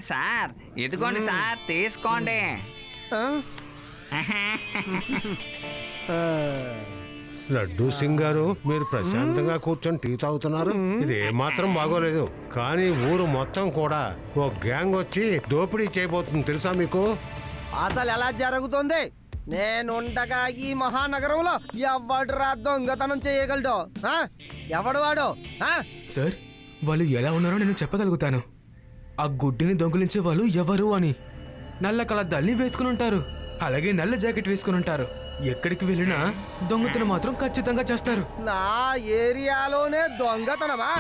Sir ఇదిగోండి sir, తీసుకోండి. లడ్డూ సింగ్ గారు, మీరు ప్రశాంతంగా కూర్చొని టీ తాగుతున్నారు. ఇది ఏమాత్రం బాగోలేదు. కానీ ఊరు మొత్తం కూడా ఓ గ్యాంగ్ వచ్చి దోపిడీ చేయబోతుంది, తెలుసా మీకు? అసలు ఎలా జరుగుతుంది? నేనుండగా ఈ మహానగరంలో ఎవడురా దొంగతనం చేయగలడు? ఎవడు వాడు? సార్, వాళ్ళు ఎలా ఉన్నారో నేను చెప్పగలుగుతాను. ఆ గుడ్డిని దొంగిలించే వాళ్ళు ఎవరు అని. నల్ల కలద్దాల్ని వేసుకుని ఉంటారు, అలాగే నల్ల జాకెట్ వేసుకుని ఉంటారు. ఎక్కడికి వెళ్ళినా దొంగతనం మాత్రం ఖచ్చితంగా చేస్తారు. నా ఏరియాలోనే దొంగతనమా?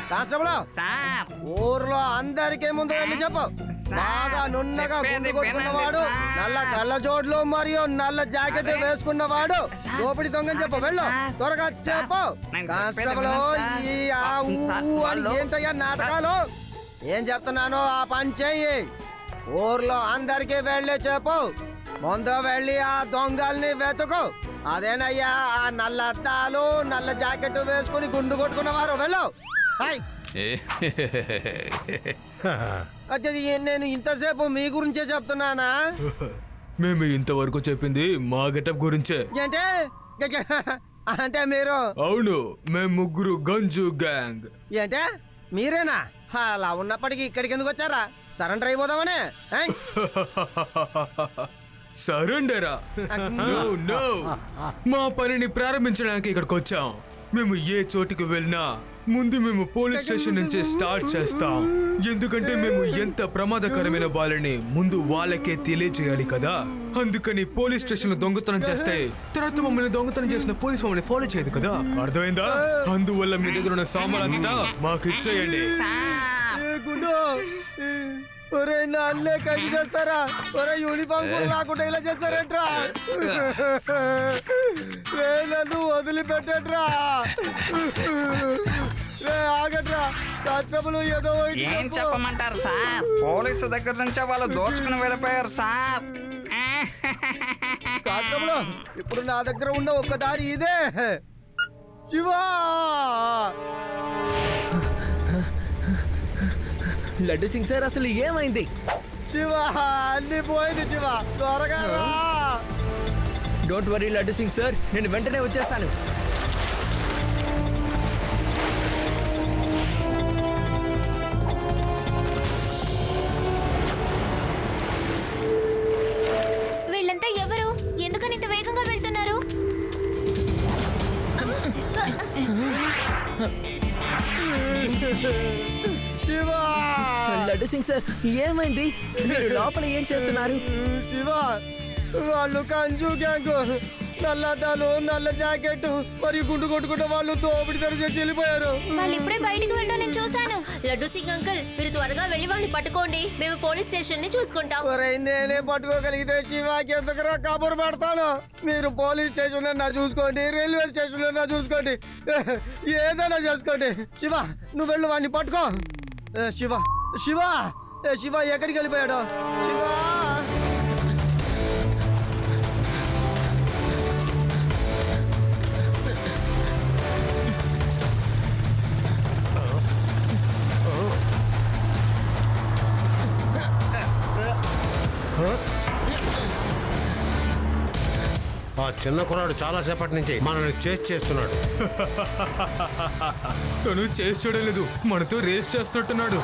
కానిస్టేబుల్ సార్, ఊర్లో అందరికీ ముందు వెళ్ళి చెప్పు. బాగా నున్నగా గుండు కొట్టుకున్నవాడు, నల్ల కళ్ళజోడ్లు మరియు నల్ల జాకెట్ వేసుకున్నవాడు దోపిడి దొంగని చెప్పు. వెళ్ళు, త్వరగా చెప్పు. కానిస్టేబుల్, ఈ ఆ ఊ అని ఏంటయ్యా నాటకాలు? ఏం చెప్తున్నానో ఆ పని చెయ్యి. ఊర్లో అందరికీ వెళ్ళి చెప్పు. ముందు వెళ్ళి ఆ దొంగల్ని వెతుకు. అదేనయ్యా ఆ నల్ల అద్దాలు, నల్ల జాకెట్ వేసుకుని గుండు కొట్టుకున్నవారు. వెళ్ళు. నేను ఇంతసేపు మీ గురించే చెప్తున్నానా? మేము ఇంతవరకు చెప్పింది మా గెటప్ గురించే. ఏంటే అంటే మీరు? అవును, మేము ముగ్గురు గంజు గ్యాంగ్. ఏంటే మీరేనా? అలా ఉన్నప్పటికీ ఇక్కడికి ఎందుకు వచ్చారా? సరెండర్ అయిపోదామనే? సరెండరా? నో, మా పనిని ప్రారంభించడానికి ఇక్కడికి వచ్చాం. మేము ఏ చోటుకి వెళ్ళినా ముందు మేము పోలీస్ స్టేషన్ నుంచి స్టార్ట్ చేస్తాం. ఎందుకంటే మేము ఎంత ప్రమాదకరమైన వాళ్ళని ముందు వాళ్ళకే తెలియజేయాలి కదా. అందుకని పోలీస్ స్టేషన్ లో దొంగతనం చేస్తే తర్వాత మమ్మల్ని దొంగతనం చేసిన పోలీస్ మమ్మల్ని ఫాలో చేయదు కదా. అర్థమైందా? అందువల్ల మీ దగ్గర ఉన్న సామాన్లంతా మాకు ఇచ్చేయండి. ఒరే నన్నే ఖైదు చేస్తారా? ఒరే యూనిఫామ్ కూడా రాకుండా ఇలా చేస్తారేంట్రా? నన్ను వదిలిపెట్టట్రా. ఆగట్రా. కానిస్టేబుల్ ఏదో ఏం చెప్పమంటారు సార్? పోలీసు దగ్గర నుంచే వాళ్ళు దోచుకుని వెళ్ళిపోయారు సార్. కానిస్టేబుల్, ఇప్పుడు నా దగ్గర ఉన్న ఒక్క దారి ఇదే. శివా, లడ్డు సింగ్ సార్, అసలు ఏమైంది? శివా, అన్ని పోయింది. శివా, త్వరగా రా. Don't worry laddu Singh sir, నేను వెంటనే వచ్చేస్తాను. వీళ్ళంతా ఎవరు? ఎందుకని ఇంత వేగంగా వెళ్తున్నారు? లడ్డు సింగ్ సార్, ఏమైంది? మీరు లోపల ఏం చేస్తున్నారు? శివా, వాళ్ళు కంజు గ్యాంగ్, నల్లదాలు, నల్ల జాకెట్ మరియు గుండు కొట్టుకుంటే వాళ్ళు దోపిడి చేసి వెళ్ళిపోయారు. వాళ్ళు ఇప్పుడే బయటికి వెళ్ళడం నేను చూశాను. లడ్డు సింగ్ అంకుల్, మీరు త్వరగా వెళ్ళి వాళ్ళని పట్టుకోండి. మేము పోలీస్ స్టేషన్ ని చూసుకుంటాం. నేనే పట్టుకోగలిగితే శివాకి ఎందుకు కబురు పెడతాను? మీరు పోలీస్ స్టేషన్ అన్నా చూసుకోండి, రైల్వే స్టేషన్ అన్నా చూసుకోండి, ఏదైనా చేసుకోండి. శివా, నువ్వు వెళ్ళు, వాడిని పట్టుకో. శివ శివ శివ ఎక్కడికి వెళ్ళిపోయాడు? శివా, ఆ చిన్న కుర్రాడు చాలాసేపటి నుంచి మనల్ని చేస్తున్నాడు. తను చేసి చూడలేదు, మనతో రేస్ చేస్తున్నట్టున్నాడు.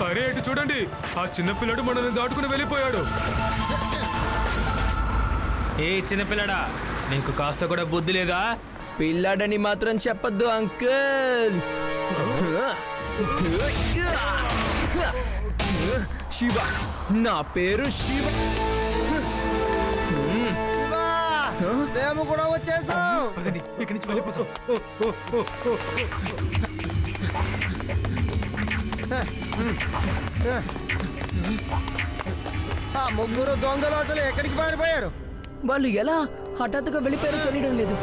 అరే అటు చూడండి, ఆ చిన్నపిల్లడు మనల్ని దాటుకుని వెళ్ళిపోయాడు. ఏ చిన్నపిల్లడా, నీకు కాస్త కూడా బుద్ధి లేదా? పిల్లాడని మాత్రం చెప్పొద్దు అంకుల్. శివ, నా పేరు శివ. మేము కూడా వచ్చేసాం. పదండి, ఇక్కడి నుంచి వెళ్ళిపోతాం. ఆ ముగ్గురు దొంగలు అసలు ఎక్కడికి పారిపోయారు? వాళ్ళు ఎలా హఠాత్తుగా వెళ్ళిపోయారో తెలియడం లేదు.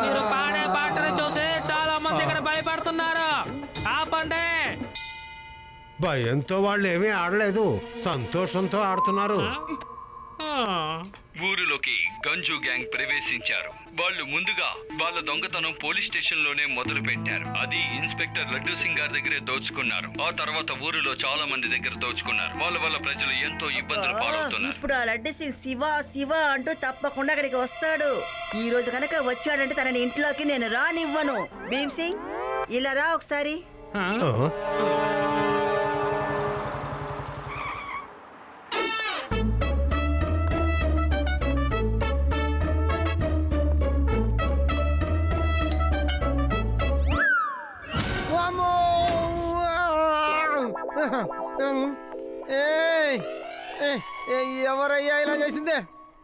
మీరు పాడే పాటలు చూసి చాలా మంది ఇక్కడ భయపడుతున్నారు. ఆపండి. భయంతో వాళ్ళు ఏమీ ఆడలేదు, సంతోషంతో ఆడుతున్నారు. ఊరిలోకి గంజు గ్యాంగ్ ప్రవేశించారు. వాళ్ళు ముందుగా వాళ్ళ దొంగతనం పోలీస్ స్టేషన్ లోనే మొదలు పెట్టారు. అది ఇన్స్పెక్టర్ లడ్డూ సింగ్ గారి దగ్గరే దోచుకున్నారు. ఆ తర్వాత ఊరిలో చాలా మంది దగ్గర దోచుకున్నారు. వాళ్ళ వల్ల ప్రజలు ఎంతో ఇబ్బందులు పాలవుతున్నారు. ఇప్పుడు ఆ లడ్డు సింగ్ శివ శివ అంటూ తప్పకుండా అక్కడికి వస్తాడు. ఈ రోజు కనుక వచ్చాడంటే తనని ఇంట్లోకి నేను రానివ్వను. భీమ్ సింగ్, ఇలా రా ఒకసారి. ఆ? వామ్మో! ఏయ్! ఎవరయ్యా ఇలా చేసిందే?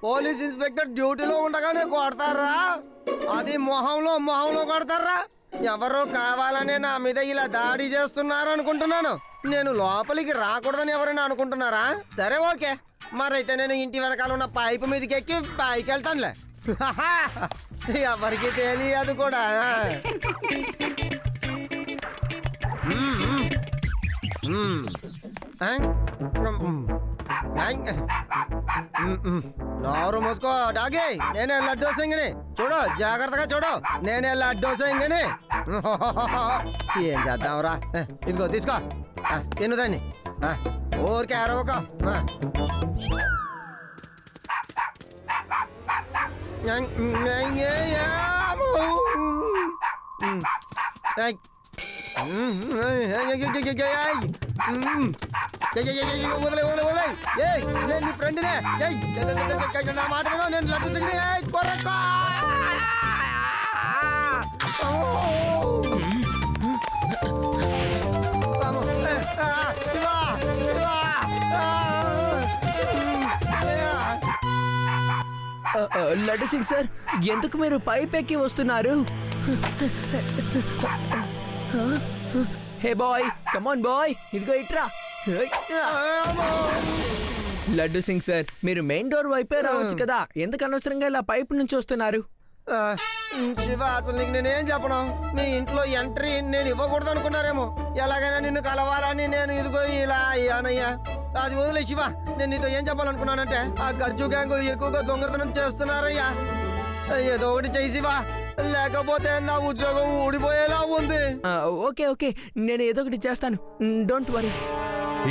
పోలీస్ ఇన్స్పెక్టర్ డ్యూటీలో ఉండగానే కొడతారా? అది మొహంలో కొడతారా? ఎవరో కావాలనే నా మీద ఇలా దాడి చేస్తున్నారు అనుకుంటున్నాను. నేను లోపలికి రాకూడదని ఎవరైనా అనుకుంటున్నారా? సరే, ఓకే. మరైతే నేను ఇంటి వెనకాల ఉన్న పైపు మీదకి ఎక్కి పైకి వెళ్తానులే. ఎవరికి తెలియదు కూడా. నోరు మూసుకో డాగి. నేనే లడ్డూ సింగిని. చూడు, జాగ్రత్తగా చూడు. నేనే లడ్డూ సింగిని. ఏం చేద్దాంరా? ఇదిగో తీసుకో, తినుదాన్ని. ఊరికే అరవకో. నేను ఫ్రెండ్నే. నా మాట వినో, నేను లడ్డు సింగిని. కొరకో. లడ్డు సింగ్ సార్, ఎందుకు మీరు పైపెక్కి వస్తున్నారు? హే బాయ్, కమాన్ బాయ్, ఇదిగో ఇట్రా. లడ్డు సింగ్ సార్, మీరు మెయిన్ డోర్ వైపే రావచ్చు కదా, ఎందుకు అనవసరంగా ఇలా పైపు నుంచి వస్తున్నారు? శివ, అసలు నీకు నేనేం చెప్పను? మీ ఇంట్లో ఎంట్రీ నేను ఇవ్వకూడదు అనుకున్నారేమో. ఎలాగైనా నిన్ను కలవాలని నేను ఇదిగో ఇలా అయ్యానయ్యా. అది వదిలే శివ, నేను నీతో ఏం చెప్పాలనుకున్నానంటే, ఆ గజ్జు గ్యాంగ్ ఎక్కువగా దొంగతనం చేస్తున్నారయ్యా. ఏదో ఒకటి చెయ్యి శివ, లేకపోతే నా ఉద్యోగం ఊడిపోయేలా ఉంది. ఓకే ఓకే, నేను ఏదో ఒకటి చేస్తాను, డోంట్ వరీ.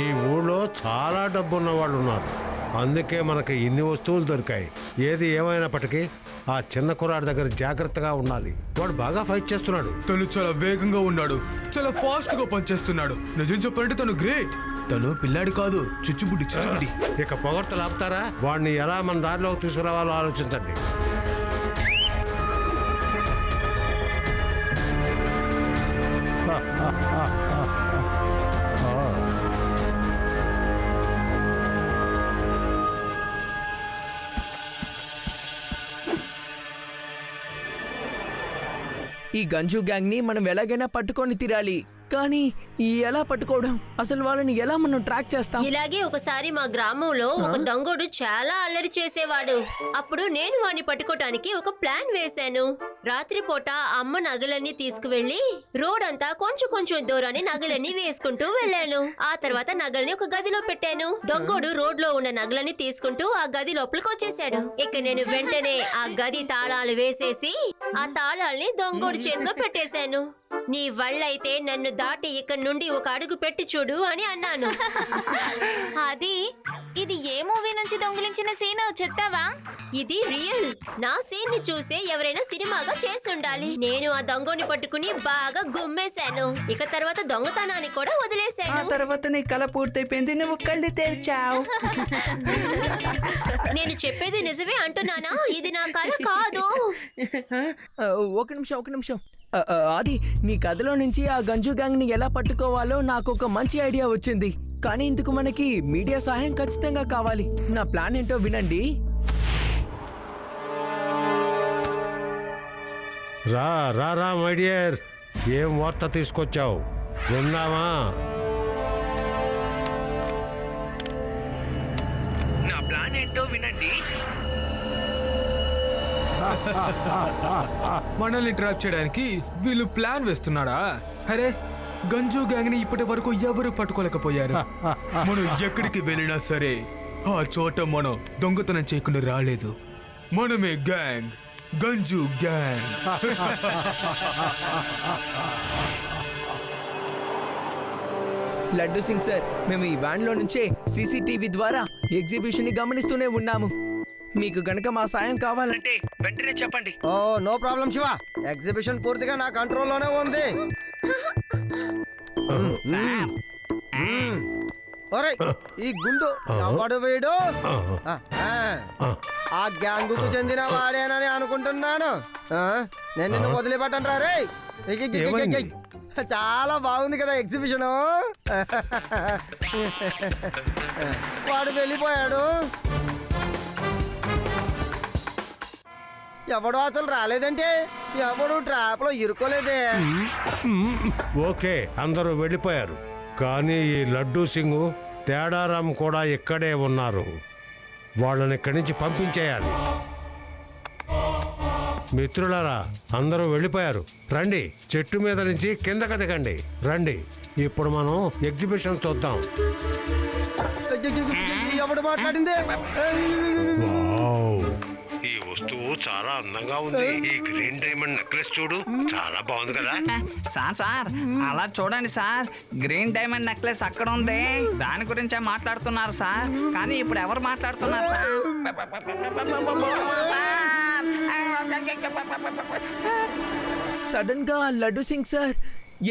ఈ ఊళ్ళో చాలా డబ్బున్న వాళ్ళు ఉన్నారు, అందుకే మనకి ఇన్ని వస్తువులు దొరికాయి. ఏది ఏమైనప్పటికీ ఆ చిన్న కుర్రాడి దగ్గర జాగ్రత్తగా ఉండాలి. వాడు బాగా ఫైట్ చేస్తున్నాడు. తను చాలా వేగంగా ఉన్నాడు, చాలా ఫాస్ట్ గా పనిచేస్తున్నాడు. నిజం చెప్పాలంటే తను గ్రేట్. తను పిల్లాడి కాదు, చిచ్చుబుడ్డి. ఇక పొగడ్తలు ఆపుతారా? వాడిని ఎలా మన దారిలోకి తీసుకురావాలో ఆలోచించండి. ఈ గంజు గ్యాంగ్ ని మనం ఎలాగైనా పట్టుకొని తీరాలి. కానీ ఎలా పట్టుకోవడం? అసలు వాళ్ళని ఎలా మనం ట్రాక్ చేస్తాం? ఇలాగే ఒకసారి మా గ్రామంలో ఒక దొంగోడు చాలా అల్లరి చేసేవాడు. అప్పుడు నేను వాడిని పట్టుకోవటానికి ఒక ప్లాన్ వేశాను. రాత్రిపూట అమ్మ నగలన్నీ తీసుకువెళ్లి రోడ్ అంతా కొంచెం దూరాన్ని నగలన్నీ వేసుకుంటూ వెళ్ళాను. ఆ తర్వాత నగల్ని ఒక గదిలో పెట్టాను. దొంగోడు రోడ్ లో ఉన్న నగలన్నీ తీసుకుంటూ ఆ గది లోపలికి వచ్చేసాడు. ఇక నేను వెంటనే ఆ గది తాళాలు వేసేసి ఆ తాళాల్ని దొంగోడు చేతిలో పెట్టేశాను. నీ వల్లైతే నన్ను దాటి ఇక్కడ నుండి ఒక అడుగు పెట్టి చూడు అని అన్నాను. అది ఇది ఏ మూవీ నుంచి దొంగిలించిన సీన్ చెప్తావా? ఇది రియల్. నా సీన్ ని చూసే ఎవరైనా సినిమాగా చేసి ఉండాలి. నేను ఆ దొంగని పట్టుకుని బాగా గుమ్మేశాను. ఇక తర్వాత దొంగతనాన్ని కూడా ఆ వదిలేశాను. తర్వాత నీ కళ పూర్తయిపోయింది, నువ్వు కళ్ళు తెరిచావు. నేను చెప్పేది నిజమే అంటున్నానా? ఇది నా కళ కాదు. ఒక నిమిషం. అది నీ కథలో నుంచి ఆ గంజు గ్యాంగ్ ని ఎలా పట్టుకోవాలో నాకు ఒక మంచి ఐడియా వచ్చింది. కానీ ఇందుకు మనకి మీడియా సహాయం ఖచ్చితంగా కావాలి. నా ప్లాన్ ఏంటో వినండి. రా రా రా మై డియర్, ఏం వార్త తీసుకొచ్చావు విందామా? నా ప్లాన్ ఏంటో వినండి. మనల్ని ట్రాప్ చేయడానికి వీళ్ళు ప్లాన్ వేస్తున్నారా? అరే, గంజు గ్యాంగ్ ని ఇప్పటి వరకు ఎవరు పట్టుకోలేకపోయారు. మనం ఎక్కడికి వెళ్ళినా సరే ఆ చోట మనం దొంగతనం చేయకుండా రాలేదు. మనమే గ్యాంగ్, గంజు గ్యాంగ్. లడ్డు సింగ్ సార్, మేము ఈ వ్యాన్ లో నుంచే సీసీటీవీ ద్వారా ఎగ్జిబిషన్ ని గమనిస్తూనే ఉన్నాము. మీకు గనక మా సాయం కావాలంటే వెంటనే చెప్పండి. Oh no problem Shiva, exhibition పూర్తిగా నా కంట్రోల్లోనే ఉంది. ఒరేయ్, ఈ గుండు ఎవడు వీడు? ఆ గ్యాంగుకు చెందిన వాడేనని అనుకుంటున్నాను. నేను నిన్ను వదిలిపెట్టను రా రే. చాలా బాగుంది కదా ఎగ్జిబిషన్. వాడు వెళ్ళిపోయాడు. ఎవడు అసలు రాలేదంటే? ఎవడు ట్రాప్ లో ఇరుకోలేదే. ఓకే, అందరూ వెళ్ళిపోయారు. కానీ ఈ లడ్డూ సింగ్, తేడారాం కూడా ఇక్కడే ఉన్నారు. వాళ్ళని ఇక్కడి నుంచి పంపించేయాలి. మిత్రులారా, అందరూ వెళ్ళిపోయారు. రండి, చెట్టు మీద నుంచి కిందకి దిగండి. రండి, ఇప్పుడు మనం ఎగ్జిబిషన్ చూద్దాం. ఎవడు మాట్లాడింది? వావ్, ఈ వస్తువు చాలా అందంగా ఉంది. ఈ గ్రీన్ డైమండ్ నెక్లెస్ చూడు, చాలా బాగుంది కదా. సార్ అలా చూడండి సార్, గ్రీన్ డైమండ్ నెక్లెస్ అక్కడ ఉంది. దాని గురించే మాట్లాడుతున్నారు సార్. కానీ ఇప్పుడు ఎవరు మాట్లాడుతున్నారు సార్? సడన్ గా లడ్డు సింగ్ సార్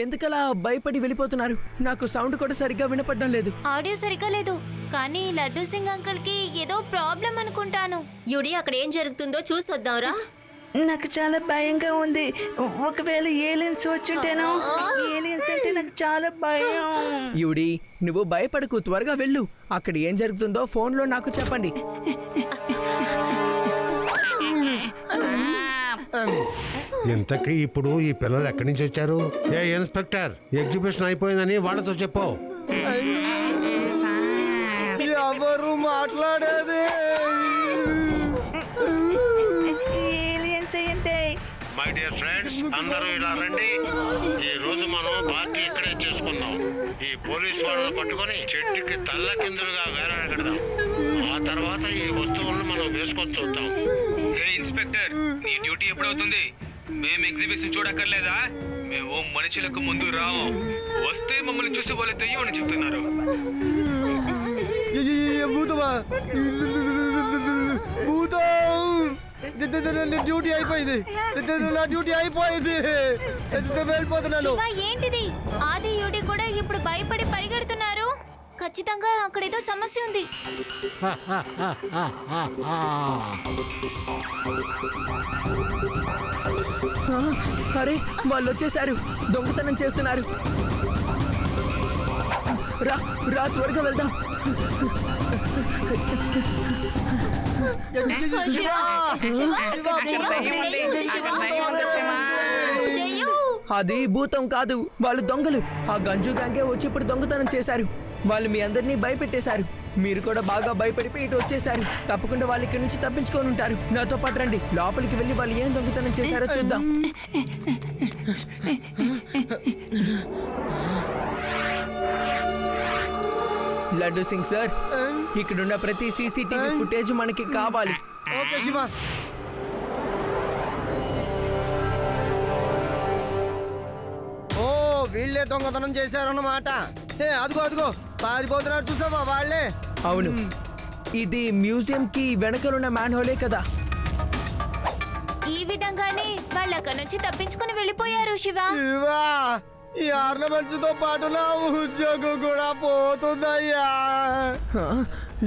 ఎందుకలా భయపడి వెళ్ళిపోతున్నారు? నాకు సౌండ్ కూడా సరిగ్గా వినపడడం లేదు. ఆడియో సరిగ్గా లేదు, కానీ లడ్డు సింగ్ అంకుల్ కి ఏదో ప్రాబ్లం అనుకుంటాను. యుడి, అక్కడ ఏం జరుగుతుందో చూసొద్దాంరా. నాకు చాలా భయంగా ఉంది. ఒకవేళ ఏలియన్స్ వచ్చుంటేనో? ఏలియన్స్ అంటే నాకు చాలా భయం. యుడి, నువ్వు భయపడకు, త్వరగా వెళ్ళు. అక్కడ ఏం జరుగుతుందో ఫోన్లో నాకు చెప్పండి. ఇంతకీ ఇప్పుడు ఈ పిల్లలు ఎక్కడి నుంచి వచ్చారు? ఏ ఇన్స్పెక్టర్, ఎగ్జిబిషన్ అయిపోయిందని వాళ్ళతో చెప్పు. ఎవరు మాట్లాడేది? ఏలియన్స్ ఏంటి? మై డియర్ ఫ్రెండ్స్, అందరూ ఇలా రండి. ఈ రోజు మనం పార్టీ ఇక్కడే చేసుకుందాం. ఈ పోలీస్ వాళ్ళని పట్టుకొని చెట్టుకి తల్ల కిందులుగా వేలాడగడదాం. ఆ తర్వాత ఈ వస్తువులను మనం వేసుకొని చూద్దాం. హే ఇన్స్పెక్టర్, నీ డ్యూటీ ఎప్పుడవుతుంది? మేము ఎగ్జిబిషన్ చూడక్కర్లేదా? మేము మనుషులకు ముందు రాము. వస్తే మమ్మల్ని చూసి వాళ్ళు దెయ్యం అని చెప్తున్నారు. భూతమా? భూతం! డ్యూటీ అయిపోయింది. నా డ్యూటీ అయిపోయింది. వెళ్ళిపోతున్నాను. శివ, ఏంటిది? ఆది యుడి కూడా ఇప్పుడు భయపడి పరిగెడుతున్నారు. ఖచ్చితంగా అక్కడేదో సమస్య ఉంది. అరే, వాళ్ళు వచ్చేసారు, దొంగతనం చేస్తున్నారు. రా రా, త్వరగా వెళ్దాం. అది భూతం కాదు, వాళ్ళు దొంగలు. ఆ గంజు గ్యాంగే వచ్చి ఇప్పుడు దొంగతనం చేశారు. వాళ్ళు మీ అందరినీ భయపెట్టేశారు. మీరు కూడా బాగా భయపడిపోయి ఇటు వచ్చేసారు. తప్పకుండా వాళ్ళు ఇక్కడి నుంచి తప్పించుకొని ఉంటారు. నాతో పాటు రండి, లోపలికి వెళ్ళి వాళ్ళు ఏం దొంగతనం చేశారో చూద్దాం. లడ్డు సింగ్ సార్, ఇక్కడున్న ప్రతి సీసీటీవీ ఫుటేజ్ మనకి కావాలి. ఓకే శివ. ఓ, వీళ్ళే దొంగతనం చేశారన్నమాట. అదిగో అదిగో పారిపోతున్నారు, చూసావా? వాళ్ళే. అవును, ఇది మ్యూజియం కి వెనకలున్న మ్యాన్ హోలే కదా. ఈ విధంగానే వాళ్ళు అక్కడి నుంచి తప్పించుకుని వెళ్ళిపోయారు శివ. ఇవా ఈ ఆర్నమెంట్స్ తో పాటు నా ఉద్యోగం కూడా పోతుందయ్యా.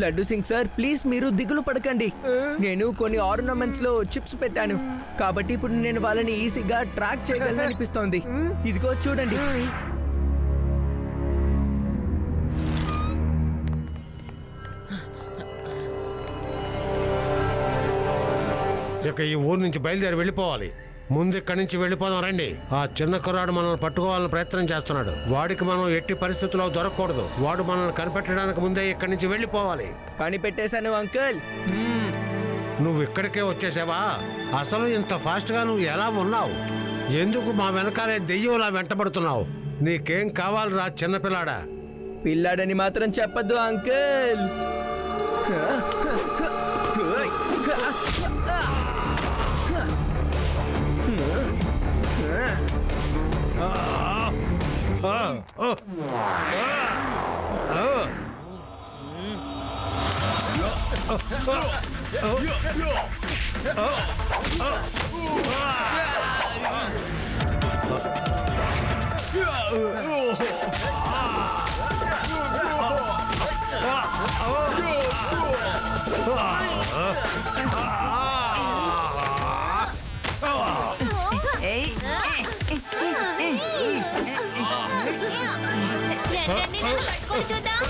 లడ్డు సింగ్ సార్, ప్లీజ్ మీరు దిగులు పడకండి. నేను కొన్ని ఆర్నమెంట్స్ లో చిప్స్ పెట్టాను కాబట్టి ఇప్పుడు నేను వాళ్ళని ఈజీగా ట్రాక్ చేయగలను అనిపిస్తోంది. ఇదిగో చూడండి. ఇక ఈ ఊరు నుంచి బయలుదేరి వెళ్ళిపోవాలి. ముందు ఇక్కడి నుంచి వెళ్ళిపోదాం రండి. ఆ చిన్న కుర్రాడు మనల్ని పట్టుకోవాలని ప్రయత్నం చేస్తున్నాడు. వాడికి మనం ఎట్టి పరిస్థితుల్లో దొరకకూడదు. వాడు మనల్ని కనిపెట్టడానికి ముందే ఇక్కడి నుంచి వెళ్ళిపోవాలి. కనిపెట్టేశాను అంకుల్. నువ్వు ఇక్కడికే వచ్చేసావా? అసలు ఇంత ఫాస్ట్గా నువ్వు ఎలా ఉన్నావు? ఎందుకు మా వెనకాలే దెయ్యంలా వెంటబడుతున్నావు? నీకేం కావాలిరా చిన్నపిల్లాడా? పిల్లాడని మాత్రం చెప్పద్దు అంకుల్. రండి, నన్ను పట్టుకొని చూద్దాం.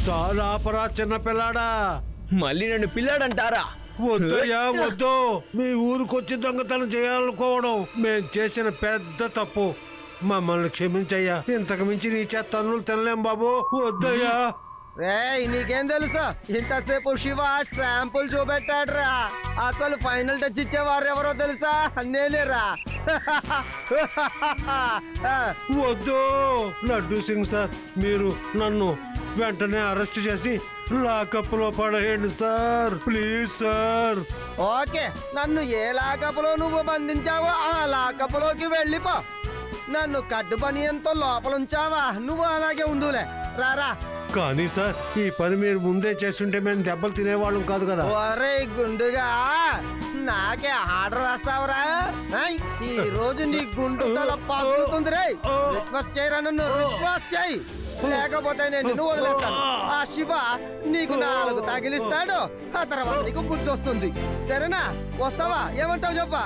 చాలా ఆపరా చిన్నపిల్లాడా. మళ్ళీ నన్ను పిల్లాడంటారా? వద్దయ్యా వద్దు. మీ ఊరికొచ్చి దొంగతనం చేయాలనుకోవడం మేం చేసిన పెద్ద తప్పు. మమ్మల్ని క్షమించయ్యా. ఇంతకు మించి నీ చేత తన్నులు తినలేం బాబు. వద్దయ్యా. రేయ్ నీకేం తెలుసా? ఇంతసేపు శివ శాంపుల్ చూపెట్టాడురా. అసలు ఫైనల్ టచ్ ఇచ్చేవారు ఎవరో తెలుసా? నేనేరా. వద్దు లడ్డు సింగ్ సార్, మీరు నన్ను వెంటనే అరెస్ట్ చేసి లాకప్ లో పడేయండి సార్, ప్లీజ్ సార్. ఓకే, నన్ను ఏ లాకపులో నువ్వు బంధించావో ఆ లాకపులోకి వెళ్ళిపో. నన్ను కడ్డు పని ఎంతో లోపలుంచావా? నువ్వు అలాగే ఉండులే. రారా. కానీ సార్, ఈ పని మీరు ముందే చేస్తుంటే మేము దెబ్బలు తినేవాళ్ళం కాదు కదా. ఒరే గుండుగా, నాకే ఆర్డర్ వేస్తావురా? ఈ రోజు నీ గుండు తల పగులుతుంది రే. రిక్వెస్ట్ చేయరా, నన్ను రిక్వెస్ట్ చేయి, లేకపోతే నేను నిన్ను వదిలేస్తాను. ఆ శివ నీకు 4 తగిలిస్తాడు, ఆ తర్వాత నీకు బుద్ధి వస్తుంది. సరేనా? వస్తావా? ఏమంటావు చెప్పా?